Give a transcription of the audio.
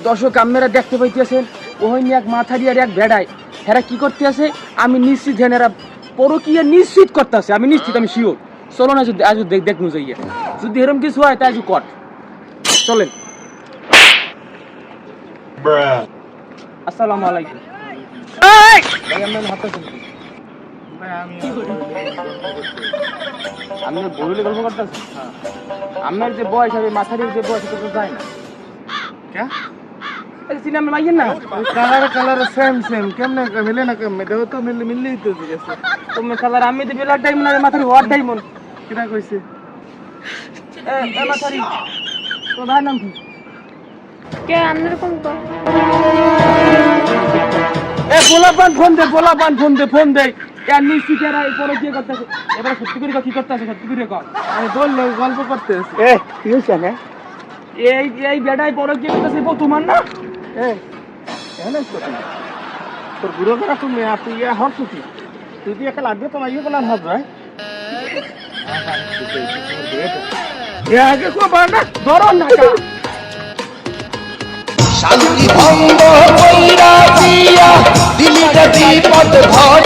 দর্শক আপনারা দেখতে পাইতেছেন ওই এক মাথারি আর এক বেড়ায় হেরা কি করতে আছে আমি নিশ্চিত হেরা পরকীয়া নিশ্চিত করতেছে আমি নিশ্চিত আমি শিওর চলো না যদি আজ দেখনু যাইয়া যদি এরকম কিছু হয় তাই আজ কর চলেন আসসালামু আলাইকুম ভাই আমার হাতে আমি বড়লে গল্প করতেছি আমার যে বয়স হবে মাথারির যে বয়স তো যায় না কে সিনেমা মাইয়েন না কালার সেম কেমনে মিলে না কেমনে দেও তো মিললেই তো গেছে তুমি কালার আমি তো বেলার টাইম না মাথারি হওয়ার টাইম কিরা কইছে এ মাথারি তো ভাই নাম কি কে আপনার কোন তো এ পোলাপান ফোন দে এর নিশ্চিত এরা এই পরে কি করতেছে এবার সত্যি করে কি করতেছে সত্যি করে কর আমি বললে গল্প করতে আছি কি হইছে না এই বেটাই পরে কি করতেছে তোমার না এনে তো তোর বুড়ো করা তুমি আর তুই হর সুতি তুই দিয়ে একটা লাগবে তোমার ইয়ে বলা হবে আগে কো বানা ধরো না শান্তি ভঙ্গ কইরা দিয়া দিলি যদি পথ ধর